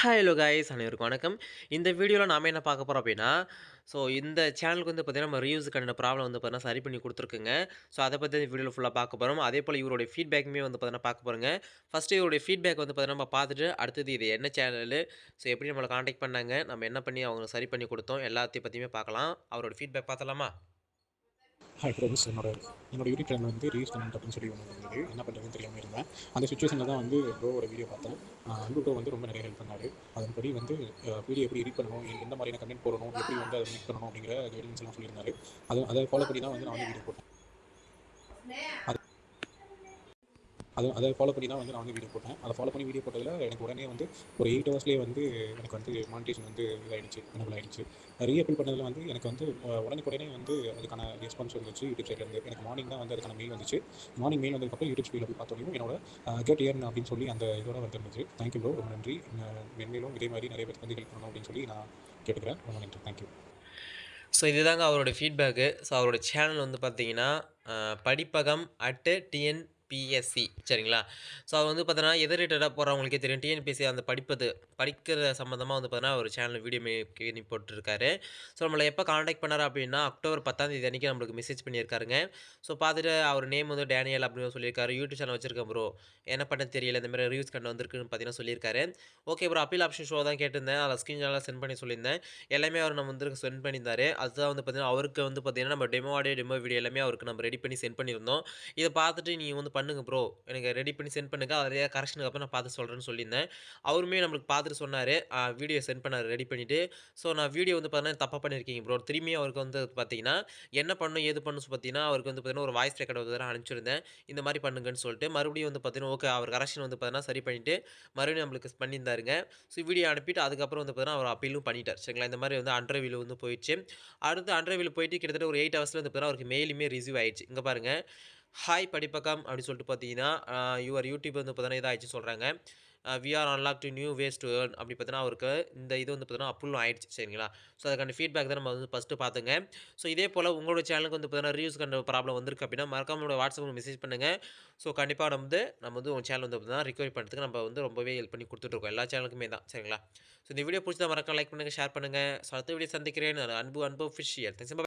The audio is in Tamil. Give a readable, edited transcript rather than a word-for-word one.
ஹலோ காய்ஸ் அனைவருக்கும் வணக்கம். இந்த வீடியோல நாம என்ன பார்க்க போறோம் அப்டின்னா, இந்த சேனலுக்கு வந்து பார்த்தீங்கன்னா, நம்ம ரிவ்யூஸ்க்கான ப்ராப்ளம் வந்து பார்த்தீங்கன்னா, சரி பண்ணி குடுத்துருக்குங்க. அத பத்தி இந்த வீடியோல ஃபுல்லா பார்க்க போறோம். அதேபோல இவருடைய ஃபீட்பேக்குமே வந்து பார்த்தீங்கன்னா பார்க்க போறோங்க. ஃபர்ஸ்ட்டு இவருடைய ஃபீட்பேக் வந்து பார்த்தீங்கன்னா, நம்ம பார்த்துட்டு, அடுத்தது இது என்ன சேனலு, எப்படி நம்மள கான்டாக்ட் பண்ணாங்க, நம்ம என்ன பண்ணி அவங்களுக்கு சரி பண்ணி குடுத்தோம், எல்லாத்தையும் பத்தியுமே பார்க்கலாம். அவரோட ஃபீட்பேக் பார்த்தலாமா? Hi friends. என்னோட யூடியூப் சேனல் வந்து ரீல்ஸ் கமெண்ட் அப்படின்னு சொல்லி ஒன்று இருந்தது. என்ன பண்ணுறதுன்னு தெரியாமல் இருந்தேன். அந்த சுச்சுவேஷனில் தான் வந்து ப்ரோவோட வீடியோ பார்த்தேன். அன்பு ப்ரோ வந்து ரொம்ப நிறைய ஹெல்ப் பண்ணார். அதன்படி வந்து வீடியோ எப்படி எடிட் பண்ணணும், எந்த மாதிரியான கண்டென்ட் போடணும், எப்படி வந்து அதை மேக் பண்ணணும் அப்படிங்கிற கைடன்ஸ் எல்லாம் சொல்லியிருந்தாரு. அதை ஃபாலோ பண்ணி தான் வந்து நான் வந்து வீடியோ போட்டேன். அதை ஃபாலோ பண்ணி தான் வந்து நான் வந்து வீடியோ போட்டேன். அதை ஃபாலோ பண்ணி வீடியோ போட்டதில் எனக்கு உடனே வந்து ஒரு 8 ஹவர்ஸ்லேயே வந்து எனக்கு வந்து மானிட்டேஷன் வந்து இதாகிடுச்சு, எனபிள் ஆகிடுச்சு. ரீஅப்பிள் பண்ணதில் வந்து எனக்கு வந்து உடனே வந்து அதுக்கான ரெஸ்பான்ஸ் வந்துச்சு யூடியூப் சைட்லேருந்து. எனக்கு மார்னிங் தான் வந்து அதுக்கான மெயில் வந்துச்சு. மார்னிங் மெயில் வந்ததுக்கப்புறம் யூடியூப் ஸ்பீடில் போய் பார்த்தோன்னே என்னோட கெட் ஏர்ன் அப்படின்னு சொல்லி அந்த இதோட வந்துருந்துச்சு. தேங்க்யூ ப்ரோ, ரொம்ப நன்றி. மென்மேலும் இதே மாதிரி நிறைய பேருக்கு வந்து ஹெல்ப் பண்ணணும் அப்படின்னு சொல்லி நான் கேட்டுக்கிறேன். ரொம்ப நன்றி, தேங்க்யூ. இதுதாங்க அவரோட ஃபீட்பேக்கு. அவரோட சேனல் வந்து பார்த்தீங்கன்னா, படிப்பகம் @TNPSC சரிங்களா? அது வந்து பார்த்தீங்கன்னா, எது ரிலேட்டடா போடுறாங்க உங்களுக்கே தெரியும். டிஎன்பிஎஸ்சி அந்த படிக்கிற சம்மந்தமா வந்து பார்த்தீங்கன்னா, ஒரு சேனல் வீடியோ மேக் பண்ணி போட்டுருக்காரு. நம்மள எப்போ கான்டாக்ட் பண்ணாரு அப்டின்னா, அக்டோபர் 10ஆம் தேதி அன்னைக்கு நம்மளுக்கு மெசேஜ் பண்ணியிருக்காருங்க. பார்த்துட்டு அவர் நேம் வந்து டேனியல் அப்படின்னு சொல்லியிருக்காரு. யூடியூப் சேனல் வச்சிருக்கேன் ப்ரோ. என்ன பண்ணன்னு தெரியல. இந்த மாரி ரிவ்யூஸ் கண்ட் வந்திருக்குன்னு பார்த்தீங்கன்னா சொல்லியிருக்காரு. Okay bro, appeal option show தான் கேட்டிருந்தேன். அதில ஸ்கிரீன்ஷாட்லாம் சென்ட் பண்ணி சொல்லியிருந்தேன். எல்லாமே அவர் நம்ம வந்து சென்ட் பண்ணியிருந்தாரு. அதுதான் வந்து பார்த்தீங்கன்னா, அவருக்கு வந்து பார்த்தீங்கன்னா, நம்ம டெமோ ஆடியோ, டெமோ வீடியோ எல்லாமே அவருக்கு நம்ம ரெடி பண்ணி சென்ட் பண்ணியிருந்தோம். இத பார்த்துட்டு நீங்க வந்து பண்ணுங்க ப்ரோ. எனக்கு ரெடி பண்ணி சென்ட் பண்ணுங்க. அதில கரெக்ஷனுக்கு அப்புறம் நான் பார்த்து சொல்றேன்னு சொல்லியிருந்தேன். அவருமே நம்மளுக்கு பார்த்துட்டு சொன்னாரு. வீடியோ சென்ட் பண்ணாரு ரெடி பண்ணிட்டு. நான் வீடியோ வந்து பார்த்தீங்கன்னா, தப்பா பண்ணியிருக்கீங்க ப்ரோ. திரும்பியும் அவருக்கு வந்து பார்த்தீங்கன்னா, என்ன பண்ணணும், ஏது பண்ணணும்னு பார்த்தீங்கன்னா, அவருக்கு வந்து பார்த்தீங்கன்னா, ஒரு வாய்ஸ் ரெக்கார்ட் வந்து அனுப்பிச்சிருந்தேன். இந்த மாரி பண்ணுங்கன்னு சொல்லிட்டு. மறுபடியும் வந்து பார்த்தீங்கன்னா, ஓகே அவர் கரெக்ஷன் வந்து பார்த்தீங்கன்னா, சரி பண்ணிட்டு, மறுபடியும் நம்மளுக்கு பண்ணியிருந்தாருங்க. வீடியோ அனுப்பிட்டு அதுக்கப்புறம் வந்து பார்த்தீங்கன்னா, அவர் அப்பீலும் பண்ணிட்டார். சரிங்களா? இந்த மாரி வந்து அண்டர் ரிவ்யூ வந்து போயிடுச்சு. அடுத்து அண்டர் ரிவ்யூல போயிட்டு கிட்டத்தட்ட ஒரு 8 ஹவர்ஸ்ல வந்து பார்த்தீங்கன்னா, அவருக்கு மெயிலுமே ரிசீவ் ஆயிடுச்சு. இங்க பாருங்க. ஹாய் படிப்பகம் அப்படின்னு சொல்லிட்டு பார்த்தீங்கன்னா, யுவர் யூடியூப் வந்து பார்த்தீங்கன்னா, இதாயிடுச்சுன்னு சொல்றாங்க. We are unlock new ways to earn அப்படி பார்த்தீங்கன்னா, அவருக்கு இந்த இது வந்து பார்த்தீங்கன்னா, அப்ரூவல் ஆயிடுச்சு. சரிங்களா? அதுக்கான ஃபீட்பேக் தான் நம்ம வந்து ஃபர்ஸ்ட்டு பார்த்தோங்க. இதே போல உங்களோட சேனலுக்கு வந்து பார்த்தீங்கன்னா, ரிவ்யூஸ் கண்ட ப்ராப்ளம் வந்திருக்கு அப்படின்னா, மறக்காம என்னோட வாட்ஸ்அப்ல மெசேஜ் பண்ணுங்க. கண்டிப்பா நம்ம வந்து உங்க சேனல் வந்து பார்த்தீங்கன்னா, ரிகவரி பண்றதுக்கு நம்ம வந்து ரொம்பவே ஹெல்ப் பண்ணி குடுத்துட்டுருக்கோம். எல்லா சேனலுக்குமே தான். சரிங்களா? இந்த வீடியோ புடிச்சா மறக்காம லைக் பண்ணுங்க, ஷேர் பண்ணுங்க. அடுத்த வீடியோ சந்திக்கிறேன். நான் அன்பு அன்பு அஃபிஷியல். தேங்க்ஸ்.